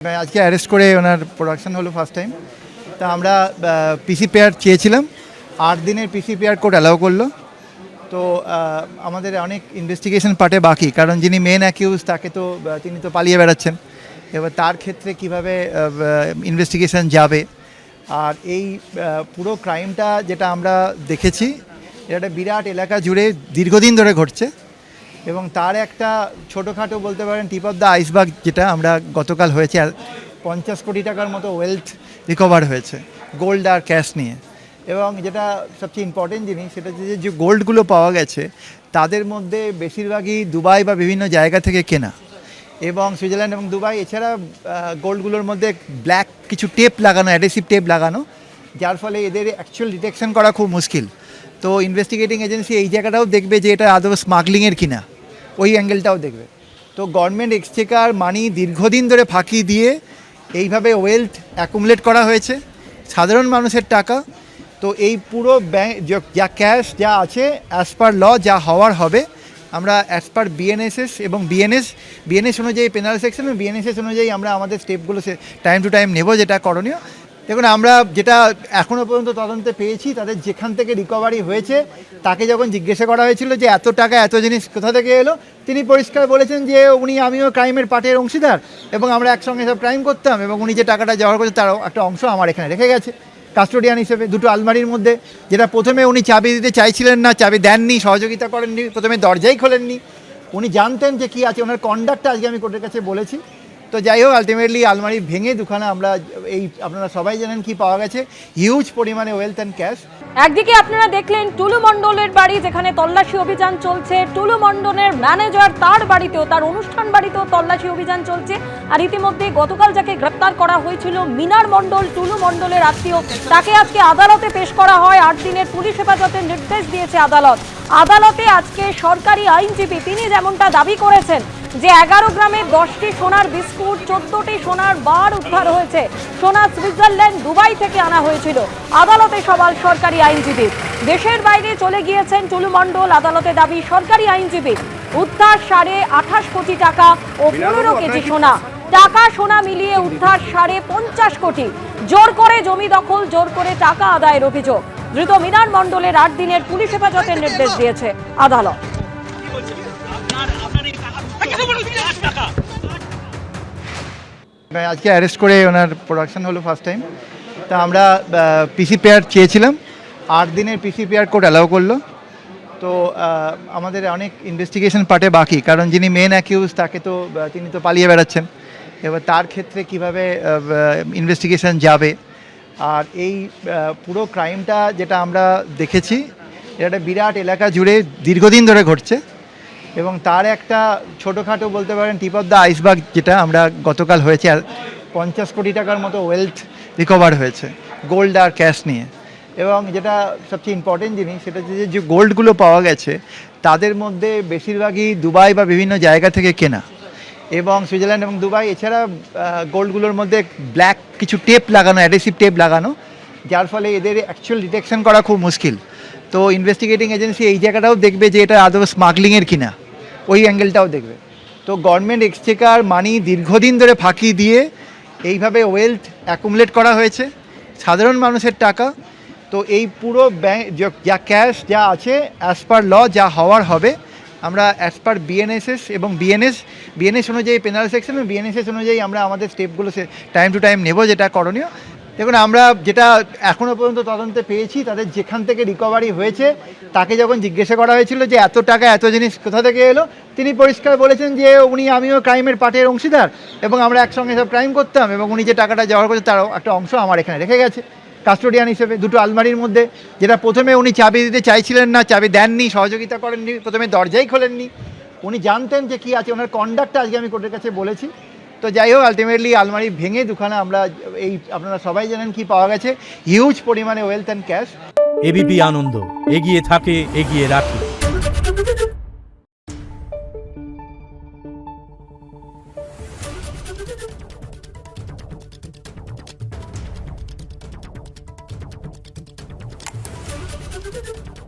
আজকে অ্যারেস্ট করে ওনার প্রোডাকশন হলো ফার্স্ট টাইম। তা আমরা পিসিপিআর চেয়েছিলাম, 8 দিনের পিসিপিআর কোর্ট অ্যালাউ করলো। তো আমাদের অনেক ইনভেস্টিগেশন পার্টে বাকি, কারণ যিনি মেন অ্যাকিউজ তাকে তো তিনি তো পালিয়ে বেড়াচ্ছেন। এবার তার ক্ষেত্রে কিভাবে ইনভেস্টিগেশন যাবে, আর এই পুরো ক্রাইমটা যেটা আমরা দেখেছি, এটা একটা বিরাট এলাকা জুড়ে দীর্ঘদিন ধরে ঘটছে, এবং তার একটা ছোটোখাটো বলতে পারেন টিপ অফ দ্য আইসবার্গ, যেটা আমরা গতকাল হয়েছে 50 কোটি টাকার মতো ওয়েলথ রিকভার হয়েছে গোল্ড আর ক্যাশ নিয়ে। এবং যেটা সবচেয়ে ইম্পর্টেন্ট জিনিস, সেটা হচ্ছে যে গোল্ডগুলো পাওয়া গেছে তাদের মধ্যে বেশিরভাগই দুবাই বা বিভিন্ন জায়গা থেকে কেনা, এবং সুইজারল্যান্ড এবং দুবাই। এছাড়া গোল্ডগুলোর মধ্যে ব্ল্যাক কিছু টেপ লাগানো, অ্যাডেসিভ টেপ লাগানো, যার ফলে এদের অ্যাকচুয়াল ডিটেকশন করা খুব মুশকিল। তো ইনভেস্টিগেটিং এজেন্সি এই জায়গাটাও দেখবে যে এটা আদৌ স্মাগলিংয়ের কিনা, ওই অ্যাঙ্গেলটাও দেখবে। তো গভর্নমেন্ট এক্সচেকার মানি দীর্ঘদিন ধরে ফাঁকি দিয়ে এইভাবে ওয়েলথ অ্যাকুমুলেট করা হয়েছে, সাধারণ মানুষের টাকা। তো এই পুরো ব্যাংক যা ক্যাশ যা আছে, অ্যাজ পার ল যা হওয়ার হবে, আমরা অ্যাজ পার বিএনএসএস এবং বিএনএস অনুযায়ী পেনাল সেকশন এবং বিএনএসএস অনুযায়ী আমরা আমাদের স্টেপগুলো টাইম টু টাইম নেব, যেটা করণীয়। দেখুন, আমরা যেটা এখনও পর্যন্ত তদন্তে পেয়েছি, তাদের যেখান থেকে রিকভারি হয়েছে, তাকে যখন জিজ্ঞাসা করা হয়েছিল যে এত টাকা এত জিনিস কোথা থেকে এলো, তিনি পরিষ্কার বলেছেন যে আমিও ক্রাইমের পার্টের অংশীদার, এবং আমরা একসঙ্গে সব ক্রাইম করতাম, এবং উনি যে টাকাটা জোগাড় করছে তার একটা অংশ আমার এখানে রেখে গেছে কাস্টোডিয়ান হিসেবে, দুটো আলমারির মধ্যে। যেটা প্রথমে উনি চাবি দিতে চাইছিলেন না, চাবি দেননি, সহযোগিতা করেননি, প্রথমে দরজাই খোলেননি। উনি জানতেন যে কী আছে, ওনার কন্ডাক্টটা আজকে আমি কোর্টের কাছে বলেছি। তো যাই হোক, আলটিমেটলি আলমারি ভেঙে দুখানা আমরা আপনারা সবাই জানেন কি পাওয়া গেছে, হিউজ পরিমাণে ওয়েলথ অ্যান্ড ক্যাশ। একদিকে আপনারা দেখলেন টুলু মণ্ডলের বাড়ি, যেখানে তল্লাশি অভিযান চলছে। টুলু মণ্ডলের ম্যানেজার, তার বাড়িতেও, তার অনুষ্ঠান বাড়িতেও তল্লাশি অভিযান চলছে। আর ইতিমধ্যে গতকাল যাকে গ্রেপ্তার করা হয়েছিল, মিনার মণ্ডল, টুলু মণ্ডলের আত্মীয়, তাকে আজকে আদালতে পেশ করা হয়। 8 দিনের পুলিশ হেফাজতের নির্দেশ দিয়েছে আদালত। আদালতে আজকে সরকারি আইনজীবী তিনি যেমনটা দাবি করেছেন যে 11 গ্রামে 10টি সোনার বিস্কুট, 14টি সোনার বার উদ্ধার হয়েছে। সোনা সুইজারল্যান্ড, দুবাই থেকে আনা হয়েছিল। আদালতে সওয়াল সরকারি আইনজীবী। দেশের বাইরে চলে গিয়েছেন টুলু মণ্ডল। আদালতে দাবি সরকারি আইনজীবী, উদ্ধার 28.5 কোটি টাকা ও 15 কেজি সোনা। টাকা সোনা মিলিয়ে উদ্ধার 50.5 কোটি। জোর করে জমি দখল, জোর করে টাকা আদায়ের অভিযোগ। ধৃত মিনার মণ্ডলের 8 দিনের পুলিশ হেফাজতের নির্দেশ দিয়েছে আদালত। আজকে অ্যারেস্ট করে ওনার প্রোডাকশন হলো ফার্স্ট টাইম। তা আমরা পিসিপিআর চেয়েছিলাম, 8 দিনের পিসিপিআর কোর্ট অ্যালাউ করলো। তো আমাদের অনেক ইনভেস্টিগেশন পার্টে বাকি, কারণ যিনি মেন অ্যাকিউজ তাকে তো তিনি তো পালিয়ে বেড়াচ্ছেন। এবার তার ক্ষেত্রে কিভাবে ইনভেস্টিগেশন যাবে, আর এই পুরো ক্রাইমটা যেটা আমরা দেখেছি, এটা একটা বিরাট এলাকা জুড়ে দীর্ঘদিন ধরে ঘটছে, এবং তার একটা ছোটোখাটো বলতে পারেন টিপ অফ দ্য আইসবার্গ, যেটা আমরা গতকাল হয়েছে 50 কোটি টাকার মতো ওয়েলথ রিকভার হয়েছে গোল্ড আর ক্যাশ নিয়ে। এবং যেটা সবচেয়ে ইম্পর্টেন্ট জিনিস, সেটা হচ্ছে যে গোল্ডগুলো পাওয়া গেছে তাদের মধ্যে বেশিরভাগই দুবাই বা বিভিন্ন জায়গা থেকে কেনা, এবং সুইজারল্যান্ড এবং দুবাই। এছাড়া গোল্ডগুলোর মধ্যে ব্ল্যাক কিছু টেপ লাগানো, অ্যাডেসিভ টেপ লাগানো, যার ফলে এদের অ্যাকচুয়াল ডিটেকশন করা খুব মুশকিল। তো ইনভেস্টিগেটিং এজেন্সি এই জায়গাটাও দেখবে যে এটা আদৌ স্মাগলিংয়ের কিনা, ওই অ্যাঙ্গেলটাও দেখবে। তো গভর্নমেন্ট এক্সচেকার মানি দীর্ঘদিন ধরে ফাঁকি দিয়ে এইভাবে ওয়েলথ অ্যাকুমুলেট করা হয়েছে, সাধারণ মানুষের টাকা। তো এই পুরো ব্যাংক যা ক্যাশ যা আছে, অ্যাজ পার ল যা হওয়ার হবে, আমরা অ্যাজ পার বিএনএসএস এবং বিএনএস অনুযায়ী পেনাল সেকশন এবং বিএনএসএস অনুযায়ী আমরা আমাদের স্টেপগুলো টাইম টু টাইম নেব, যেটা করণীয়। দেখুন, আমরা যেটা এখনও পর্যন্ত তদন্তে পেয়েছি, তাদের যেখান থেকে রিকভারি হয়েছে, তাকে যখন জিজ্ঞাসা করা হয়েছিল যে এত টাকা এত জিনিস কোথা থেকে এলো, তিনি পরিষ্কার বলেছেন যে আমিও ক্রাইমের পার্টের অংশীদার, এবং আমরা একসঙ্গে সব ক্রাইম করতাম, এবং উনি যে টাকাটা জোগাড় করছে তার একটা অংশ আমার এখানে রেখে গেছে কাস্টোডিয়ান হিসেবে, দুটো আলমারির মধ্যে। যেটা প্রথমে উনি চাবি দিতে চাইছিলেন না, চাবি দেননি, সহযোগিতা করেননি, প্রথমে দরজাই খোলেননি। উনি জানতেন যে কী আছে, ওনার কন্ডাক্টটা আজকে আমি কোর্টের কাছে বলেছি। তো যাই হোক, আলটিমেটলি আলমারি ভেঙে দুখানা আমরা আপনারা সবাই জানেন কি পাওয়া গেছে, হিউজ পরিমাণে ওয়েলথ অ্যান্ড ক্যাশ। এবিপি আনন্দ, এগিয়ে থাকে, এগিয়ে রাখে। Thank you.